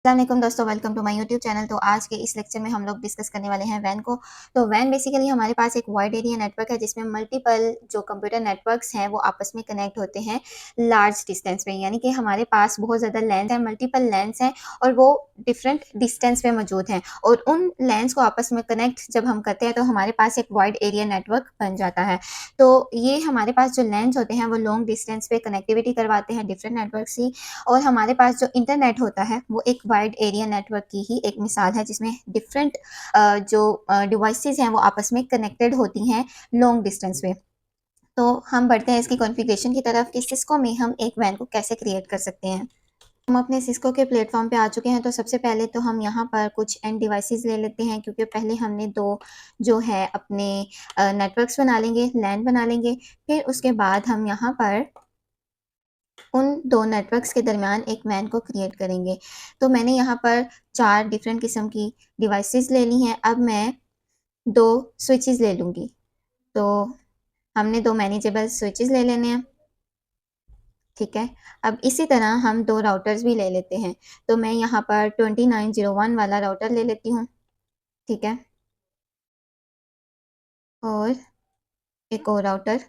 अस्सलाम वालेकुम दोस्तों, welcome to my YouTube channel. तो आज के इस लेक्चर में हम लोग डिस्कस करने वाले हैं वैन को। तो वैन बेसिकली हमारे पास एक वाइड एरिया नेटवर्क है जिसमें मल्टीपल जो कंप्यूटर नेटवर्क्स हैं वो आपस में कनेक्ट होते हैं लार्ज डिस्टेंस पे, यानी कि हमारे पास बहुत ज़्यादा लैंस है, मल्टीपल लैंस हैं और वो डिफरेंट डिस्टेंस पे मौजूद हैं। और उन लैंस को आपस में कनेक्ट जब हम करते हैं तो हमारे पास एक वाइड एरिया नेटवर्क बन जाता है। तो ये हमारे पास जो लैंस होते हैं वो लॉन्ग डिस्टेंस पे कनेक्टिविटी करवाते हैं डिफरेंट नेटवर्क की। और हमारे पास जो इंटरनेट होता है वो एक वाइड एरिया नेटवर्क की ही एक मिसाल है जिसमें डिफरेंट जो डिवाइसेस हैं वो आपस में कनेक्टेड होती हैं लॉन्ग डिस्टेंस पे। तो हम बढ़ते हैं इसकी कॉन्फ़िगरेशन की तरफ कि सिस्को में हम एक वैन को कैसे क्रिएट कर सकते हैं। हम अपने सिस्को के प्लेटफॉर्म पे आ चुके हैं। तो सबसे पहले तो हम यहाँ पर कुछ एंड डिवाइसेस ले लेते हैं, क्योंकि पहले हमने दो जो है अपने नेटवर्क्स बना लेंगे, लैन बना लेंगे। फिर उसके बाद हम यहाँ पर उन दो नेटवर्क्स के दरमियान एक वैन को क्रिएट करेंगे। तो मैंने यहाँ पर 4 डिफरेंट किस्म की डिवाइसेस ले ली हैं। अब मैं 2 स्विचेस ले लूँगी। तो हमने 2 मैनेजेबल स्विचेस ले लेने हैं, ठीक है। अब इसी तरह हम 2 राउटर्स भी ले लेते हैं। तो मैं यहाँ पर 2901 वाला राउटर ले लेती हूँ, ठीक है। और एक और राउटर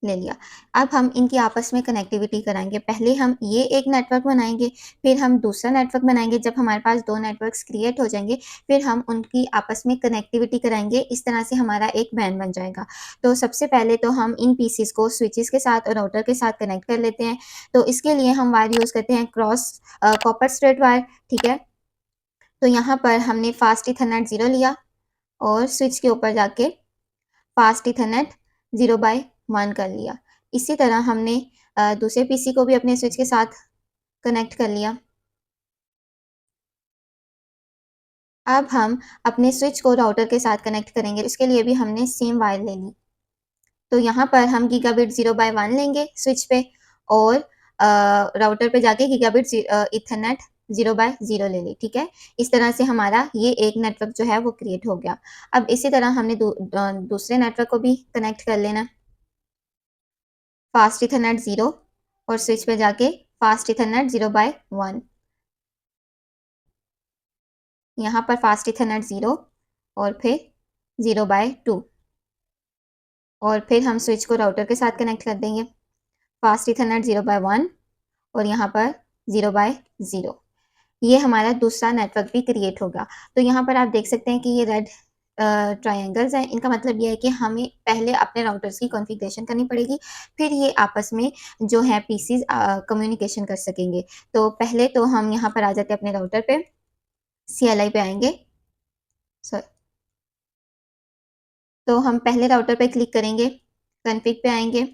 ले लिया। अब हम इनकी आपस में कनेक्टिविटी कराएँगे। पहले हम ये एक नेटवर्क बनाएँगे, फिर हम दूसरा नेटवर्क बनाएँगे। जब हमारे पास 2 नेटवर्क्स क्रिएट हो जाएँगे, फिर हम उनकी आपस में कनेक्टिविटी कराएँगे। इस तरह से हमारा एक वैन बन जाएगा। तो सबसे पहले तो हम इन पीसेस को स्विचेस के साथ और राउटर के साथ कनेक्ट कर लेते हैं। तो इसके लिए हम वायर यूज़ करते हैं क्रॉस कॉपर स्ट्रेट वायर, ठीक है। तो यहाँ पर हमने फास्ट ईथरनेट 0 लिया और स्विच के ऊपर जाके फास्ट ईथरनेट 0/1 कर लिया। इसी तरह हमने दूसरे पीसी को भी अपने स्विच के साथ कनेक्ट कर लिया। अब हम अपने स्विच को राउटर के साथ कनेक्ट करेंगे, इसके लिए भी हमने सेम वायर ले ली। तो यहाँ पर हम गीगाबिट 0/1 लेंगे स्विच पे और राउटर पे जाके गीगाबिट ईथरनेट 0/0 ले ली, ठीक है। इस तरह से हमारा ये एक नेटवर्क जो है वो क्रिएट हो गया। अब इसी तरह हमने दूसरे नेटवर्क को भी कनेक्ट कर लेना। फास्ट ईथरनेट 0 और स्विच पे जाके फास्ट ईथरनेट 0/1। यहाँ पर फास्ट ईथरनेट 0 और फिर 0/2 और फिर हम स्विच को राउटर के साथ कनेक्ट कर देंगे। फास्ट ईथरनेट 0/1 और यहाँ पर 0/0। ये हमारा दूसरा नेटवर्क भी क्रिएट होगा। तो यहाँ पर आप देख सकते हैं कि ये रेड ट्रायंगल्स हैं। इनका मतलब ये है कि हमें पहले अपने राउटर्स की कॉन्फ़िगरेशन करनी पड़ेगी, फिर ये आपस में जो है पीसीज़ कम्युनिकेशन कर सकेंगे। तो पहले तो हम यहाँ पर आ जाते हैं अपने राउटर पे, CLI पे आएँगे। सॉरी, तो हम पहले राउटर पे क्लिक करेंगे, कॉन्फ़िग पे आएँगे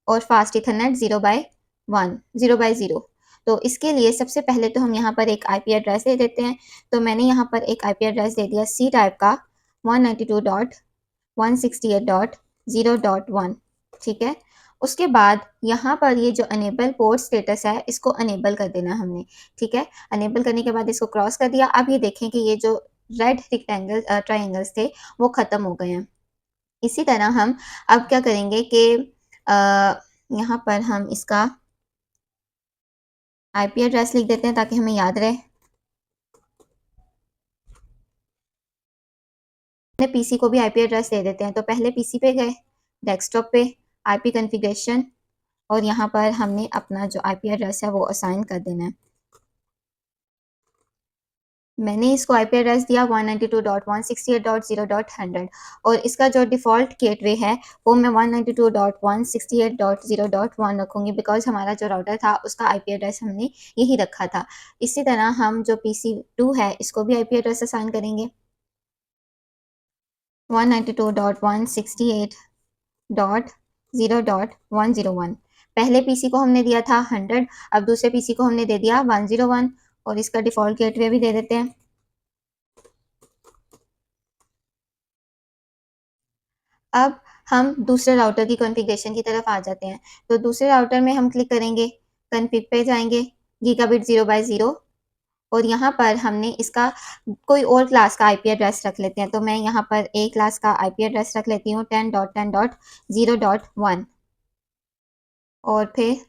और फास्ट ईथरनेट 0/0। तो इसके लिए सबसे पहले तो हम यहाँ पर एक आईपी एड्रेस दे देते हैं। तो मैंने यहाँ पर एक आईपी एड्रेस दे दिया सी टाइप का 192.168.0.1, ठीक है। उसके बाद यहाँ पर ये जो अनेबल पोर्ट स्टेटस है इसको अनेबल कर देना हमने, ठीक है। अनेबल करने के बाद इसको क्रॉस कर दिया। अब ये देखें कि ये जो रेड रेक्टेंगल ट्रायंगल्स थे वो ख़त्म हो गए हैं। इसी तरह हम अब क्या करेंगे कि यहाँ पर हम इसका आईपी एड्रेस लिख देते हैं ताकि हमें याद रहे। अपने पीसी को भी आईपी एड्रेस दे देते हैं। तो पहले पीसी पे गए, डेस्कटॉप पे आईपी कॉन्फ़िगरेशन और यहाँ पर हमने अपना जो आईपी एड्रेस है वो असाइन कर देना है। मैंने इसको आईपी एड्रेस दिया 192.168.0.100 और इसका जो डिफ़ॉल्ट गेटवे है वो मैं 192.168.0.1 रखूँगी, बिकॉज़ हमारा जो राउटर था उसका आईपी एड्रेस हमने यही रखा था। इसी तरह हम जो PC2 है इसको भी आईपी एड्रेस असाइन करेंगे 192.168.0.101। पहले पीसी को हमने दिया था 100, अब दूसरे पीसी को हमने दे दिया 101 और इसका डिफ़ॉल्ट गेटवे भी दे देते हैं। अब हम दूसरे राउटर की कॉन्फ़िगरेशन की तरफ आ जाते हैं। तो दूसरे राउटर में हम क्लिक करेंगे, कॉन्फ़िग पे जाएँगे, गीगाबिट 0/0 और यहाँ पर हमने इसका कोई और क्लास का आईपी एड्रेस रख लेते हैं। तो मैं यहाँ पर ए क्लास का आईपी एड्रेस रख लेती हूँ 10.10.0.1 और फिर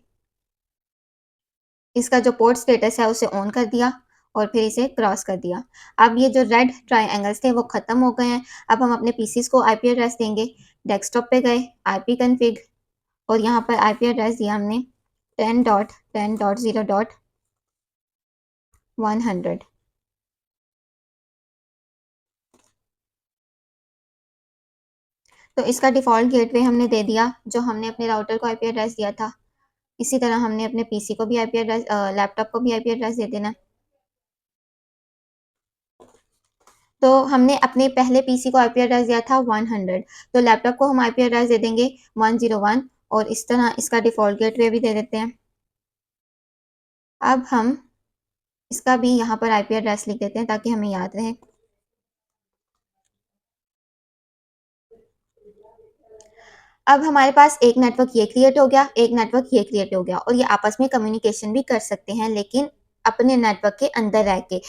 इसका जो पोर्ट स्टेटस है उसे ऑन कर दिया और फिर इसे क्रॉस कर दिया। अब ये जो रेड ट्रायंगल्स थे वो ख़त्म हो गए हैं। अब हम अपने पीसीस को आईपी एड्रेस देंगे। डेस्कटॉप पे गए, आईपी कॉन्फ़िग, और यहाँ पर आईपी एड्रेस दिया हमने 10.10.0.100। तो इसका डिफ़ॉल्ट गेटवे हमने दे दिया जो हमने अपने राउटर को आईपी एड्रेस दिया था। इसी तरह हमने अपने पीसी को भी आईपी एड्रेस, लैपटॉप को भी आईपी एड्रेस दे देना। तो हमने अपने पहले पीसी को आईपी एड्रेस दिया था 100, तो लैपटॉप को हम आईपी एड्रेस दे देंगे 101, और इस तरह इसका डिफ़ॉल्ट गेटवे भी दे देते हैं। अब हम इसका भी यहाँ पर आईपी एड्रेस लिख देते हैं ताकि हमें याद रहे। अब हमारे पास एक नेटवर्क ये क्रिएट हो गया, एक नेटवर्क ये क्रिएट हो गया, और ये आपस में कम्युनिकेशन भी कर सकते हैं लेकिन अपने नेटवर्क के अंदर रह के।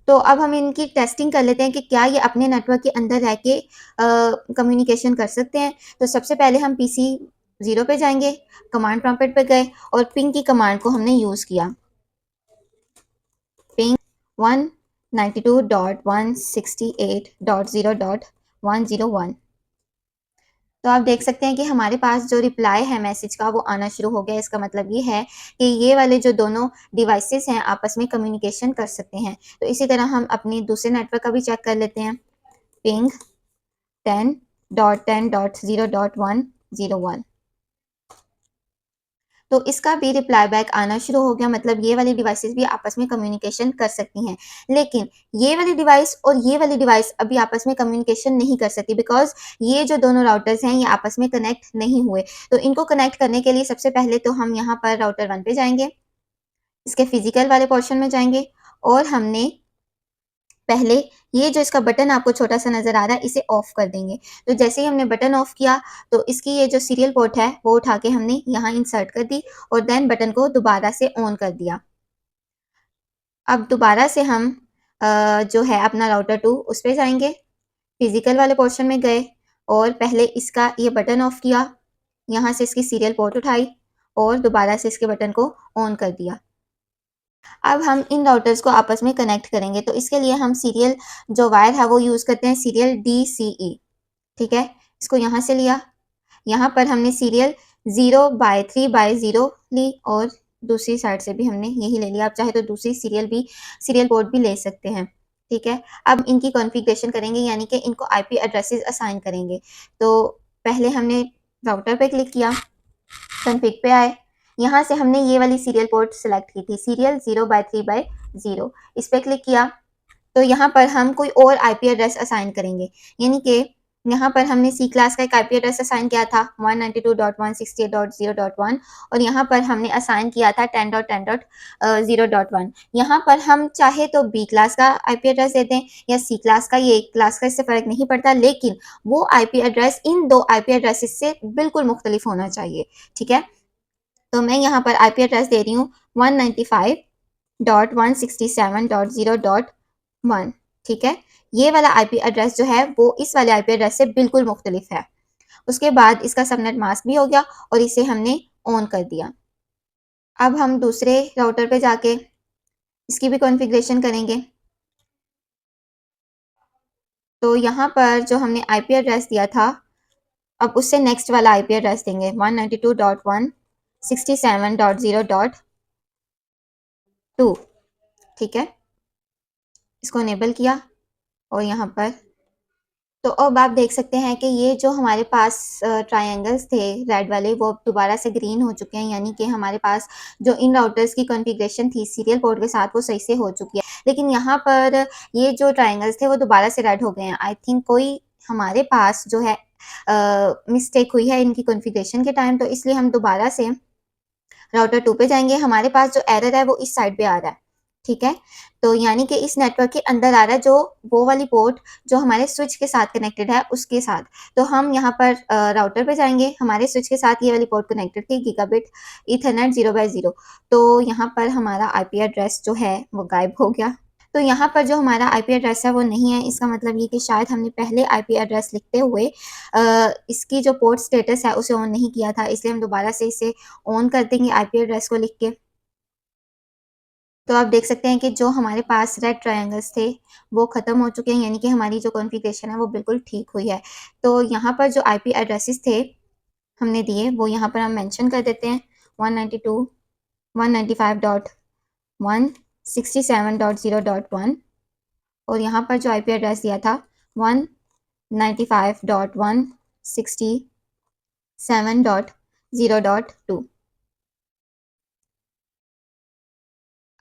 तो अब हम इनकी टेस्टिंग कर लेते हैं कि क्या ये अपने नेटवर्क के अंदर रह के कम्युनिकेशन कर सकते हैं। तो सबसे पहले हम पीसी 0 पे जाएंगे, कमांड प्रॉम्प्ट पे गए और पिंग की कमांड को हमने यूज़ किया। पिंग 192.168.0.101। तो आप देख सकते हैं कि हमारे पास जो रिप्लाई है मैसेज का वो आना शुरू हो गया। इसका मतलब ये है कि ये वाले जो दोनों डिवाइसेस हैं आपस में कम्युनिकेशन कर सकते हैं। तो इसी तरह हम अपने दूसरे नेटवर्क का भी चेक कर लेते हैं। पिंग 10.10.0.101। तो इसका भी रिप्लाई बैक आना शुरू हो गया, मतलब ये वाली डिवाइसेस भी आपस में कम्युनिकेशन कर सकती हैं। लेकिन ये वाली डिवाइस और ये वाली डिवाइस अभी आपस में कम्युनिकेशन नहीं कर सकती, बिकॉज ये जो दोनों राउटर्स हैं ये आपस में कनेक्ट नहीं हुए। तो इनको कनेक्ट करने के लिए सबसे पहले तो हम यहाँ पर राउटर 1 पे जाएंगे, इसके फिजिकल वाले पोर्शन में जाएंगे, और हमने पहले ये जो इसका बटन आपको छोटा सा नजर आ रहा है इसे ऑफ कर देंगे। तो जैसे ही हमने बटन ऑफ किया तो इसकी ये जो सीरियल पोर्ट है वो उठा के हमने यहाँ इंसर्ट कर दी और देन बटन को दोबारा से ऑन कर दिया। अब दोबारा से हम जो है अपना राउटर 2 उस पे जाएंगे, फिजिकल वाले पोर्शन में गए और पहले इसका ये बटन ऑफ किया, यहाँ से इसकी सीरियल पोर्ट उठाई और दोबारा से इसके बटन को ऑन कर दिया। अब हम इन राउटर्स को आपस में कनेक्ट करेंगे, तो इसके लिए हम सीरियल जो वायर है वो यूज़ करते हैं, सीरियल DCE। ठीक है, इसको यहाँ से लिया, यहाँ पर हमने सीरियल 0/3/0 ली और दूसरी साइड से भी हमने यही ले लिया। आप चाहे तो दूसरी सीरियल पोर्ट भी ले सकते हैं। ठीक है, अब इनकी कॉन्फ़िगरेशन करेंगे, यानी कि इनको आईपी एड्रेसेस असाइन करेंगे। तो पहले हमने राउटर पे क्लिक किया, कॉन्फ़िग पे आए, यहाँ से हमने ये वाली सीरियल पोर्ट सेलेक्ट की थी, सीरियल 0/3/0, इस पर क्लिक किया। तो यहाँ पर हम कोई और आईपी एड्रेस असाइन करेंगे, यानी कि यहाँ पर हमने सी क्लास का एक आईपी एड्रेस असाइन किया था 192.168.0.1, और यहाँ पर हमने असाइन किया था 10.10.0.1। यहाँ पर हम चाहे तो बी क्लास का आईपी एड्रेस दे दें या सी क्लास का, ये क्लास का इससे फ़र्क नहीं पड़ता, लेकिन वो आईपी एड्रेस इन दो आईपी एड्रेसेस से बिल्कुल मुख्तलिफ होना चाहिए। ठीक है, तो मैं यहाँ पर आईपी एड्रेस दे रही हूँ 195.167.0.1। ठीक है, ये वाला आईपी एड्रेस जो है वो इस वाले आईपी एड्रेस से बिल्कुल मुख्तलिफ है। उसके बाद इसका सबनेट मास्क भी हो गया और इसे हमने ऑन कर दिया। अब हम दूसरे राउटर पे जाके इसकी भी कॉन्फ़िगरेशन करेंगे। तो यहाँ पर जो हमने आईपी एड्रेस दिया था, अब उससे नेक्स्ट वाला आईपी एड्रेस देंगे 192.167.0.2। ठीक है, इसको इनेबल किया और यहाँ पर तो अब आप देख सकते हैं कि ये जो हमारे पास ट्रायंगल्स थे रेड वाले वो दोबारा से ग्रीन हो चुके हैं, यानी कि हमारे पास जो इन राउटर्स की कॉन्फ़िगरेशन थी सीरियल पोर्ट के साथ वो सही से हो चुकी है। लेकिन यहाँ पर ये जो ट्रायंगल्स थे वो दोबारा से रेड हो गए हैं। आई थिंक कोई हमारे पास जो है मिस्टेक हुई है इनकी कॉन्फ़िगरेशन के टाइम, तो इसलिए हम दोबारा से राउटर 2 पे जाएंगे। हमारे पास जो एरर है वो इस साइड पे आ रहा है। ठीक है, तो यानी कि इस नेटवर्क के अंदर आ रहा है, जो वो वाली पोर्ट जो हमारे स्विच के साथ कनेक्टेड है उसके साथ। तो हम यहाँ पर राउटर पे जाएंगे, हमारे स्विच के साथ ये वाली पोर्ट कनेक्टेड थी गीगाबिट ईथरनेट 0/0। तो यहाँ पर हमारा आईपी एड्रेस जो है वो गायब हो गया। तो यहाँ पर जो हमारा आईपी एड्रेस है वो नहीं है, इसका मतलब ये कि शायद हमने पहले आईपी एड्रेस लिखते हुए इसकी जो पोर्ट स्टेटस है उसे ऑन नहीं किया था, इसलिए हम दोबारा से इसे ऑन कर देंगे आईपी एड्रेस को लिख के। तो आप देख सकते हैं कि जो हमारे पास रेड ट्रायंगल्स थे वो ख़त्म हो चुके हैं, यानी कि हमारी जो कॉन्फ़िगरेशन है वो बिल्कुल ठीक हुई है। तो यहाँ पर जो आईपी एड्रेसेस थे हमने दिए वो यहाँ पर हम मेंशन कर देते हैं 192.195.167.0.1 और यहाँ पर जो आईपी एड्रेस दिया था 195.167.0.2।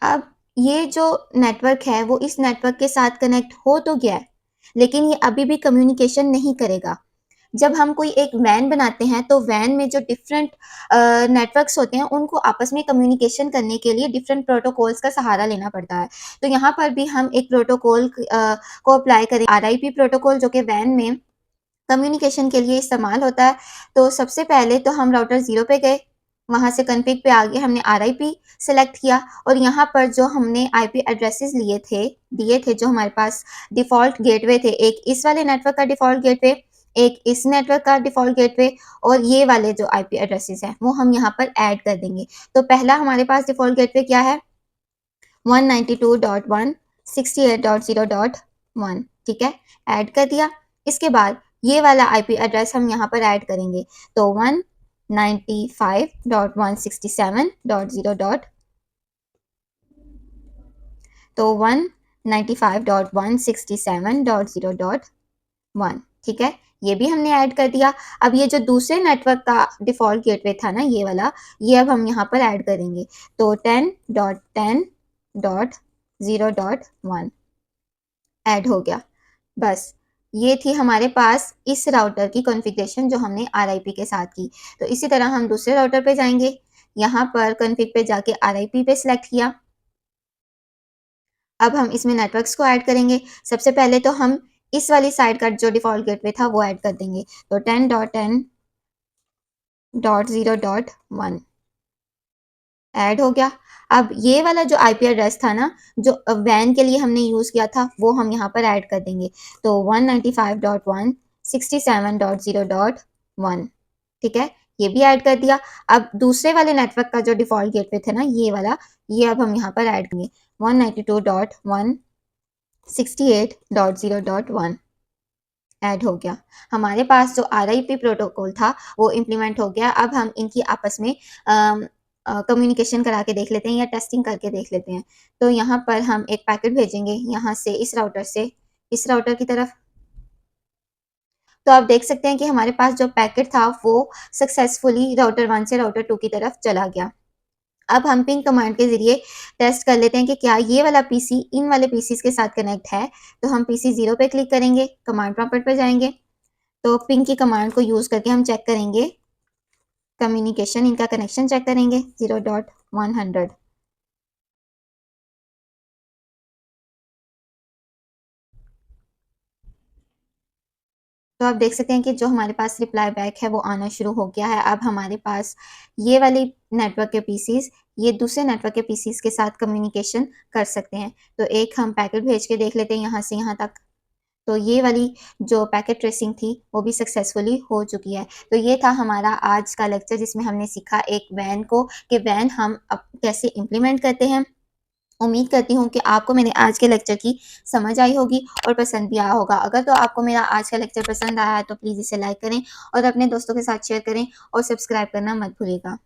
अब ये जो नेटवर्क है वो इस नेटवर्क के साथ कनेक्ट हो तो गया है, लेकिन ये अभी भी कम्युनिकेशन नहीं करेगा। जब हम कोई एक वैन बनाते हैं तो वैन में जो डिफरेंट नेटवर्क्स होते हैं उनको आपस में कम्युनिकेशन करने के लिए डिफरेंट प्रोटोकॉल्स का सहारा लेना पड़ता है। तो यहाँ पर भी हम एक प्रोटोकॉल को अप्लाई करें, आरआईपी प्रोटोकॉल, जो कि वैन में कम्युनिकेशन के लिए इस्तेमाल होता है। तो सबसे पहले तो हम राउटर 0 पे गए, वहाँ से कॉन्फ़िग पे आगे हमने आरआईपी सेलेक्ट किया और यहाँ पर जो हमने आईपी एड्रेसेस दिए थे जो हमारे पास डिफ़ॉल्ट गेटवे थे, एक इस वाले नेटवर्क का डिफ़ॉल्ट गेटवे, एक इस नेटवर्क का डिफ़ॉल्ट गेटवे और ये वाले जो आईपी एड्रेसेस हैं वो हम यहाँ पर ऐड कर देंगे। तो पहला हमारे पास डिफ़ॉल्ट गेटवे क्या है? 192.168.0.1, ठीक है, ऐड कर दिया। इसके बाद ये वाला आईपी एड्रेस हम यहाँ पर ऐड करेंगे, तो 195.167.0. तो 195.167.0.1, ठीक है, ये भी हमने ऐड कर दिया। अब ये जो दूसरे नेटवर्क का डिफ़ॉल्ट गेटवे था ना ये वाला, ये अब हम यहाँ पर ऐड करेंगे, तो 10.10.0.1 ऐड हो गया। बस ये थी हमारे पास इस राउटर की कॉन्फ़िगरेशन जो हमने आरआईपी के साथ की। तो इसी तरह हम दूसरे राउटर पे जाएंगे, यहाँ पर कॉन्फ़िग पे जाके आरआईपी पे सिलेक्ट किया। अब हम इसमें नेटवर्क्स को ऐड करेंगे। सबसे पहले तो हम इस वाली साइड का जो डिफ़ॉल्ट गेटवे था वो ऐड कर देंगे, तो 10.10.0.1 ऐड हो गया। अब ये वाला जो आईपी एड्रेस था ना जो वैन के लिए हमने यूज़ किया था वो हम यहाँ पर ऐड कर देंगे, तो 195.167.0.1, ठीक है, ये भी ऐड कर दिया। अब दूसरे वाले नेटवर्क का जो डिफ़ॉल्ट गेटवे थे ना ये वाला, ये अब हम यहाँ पर ऐड करेंगे, 192.168.0.1 ऐड हो गया। हमारे पास जो आरआईपी प्रोटोकॉल था वो इम्प्लीमेंट हो गया। अब हम इनकी आपस में कम्युनिकेशन करा के देख लेते हैं या टेस्टिंग करके देख लेते हैं। तो यहाँ पर हम एक पैकेट भेजेंगे यहाँ से इस राउटर से इस राउटर की तरफ। तो आप देख सकते हैं कि हमारे पास जो पैकेट था वो सक्सेसफुली राउटर 1 से राउटर 2 की तरफ चला गया। अब हम पिंग कमांड के ज़रिए टेस्ट कर लेते हैं कि क्या ये वाला पीसी इन वाले पीसीज के साथ कनेक्ट है। तो हम पीसी 0 पे क्लिक करेंगे, कमांड प्रॉम्प्ट पे जाएंगे, तो पिंग की कमांड को यूज़ करके हम चेक करेंगे कम्युनिकेशन, इनका कनेक्शन चेक करेंगे 0.100। तो आप देख सकते हैं कि जो हमारे पास रिप्लाई बैक है वो आना शुरू हो गया है। अब हमारे पास ये वाली नेटवर्क के पीसीज ये दूसरे नेटवर्क के पीसीज के साथ कम्युनिकेशन कर सकते हैं। तो एक हम पैकेट भेज के देख लेते हैं यहाँ से यहाँ तक। तो ये वाली जो पैकेट ट्रेसिंग थी वो भी सक्सेसफुली हो चुकी है। तो ये था हमारा आज का लेक्चर जिसमें हमने सीखा एक वैन को कि वैन हम अब कैसे इम्प्लीमेंट करते हैं। उम्मीद करती हूँ कि आपको मेरे आज के लेक्चर की समझ आई होगी और पसंद भी आया होगा। अगर तो आपको मेरा आज का लेक्चर पसंद आया है तो प्लीज़ इसे लाइक करें और अपने दोस्तों के साथ शेयर करें और सब्सक्राइब करना मत भूलिएगा।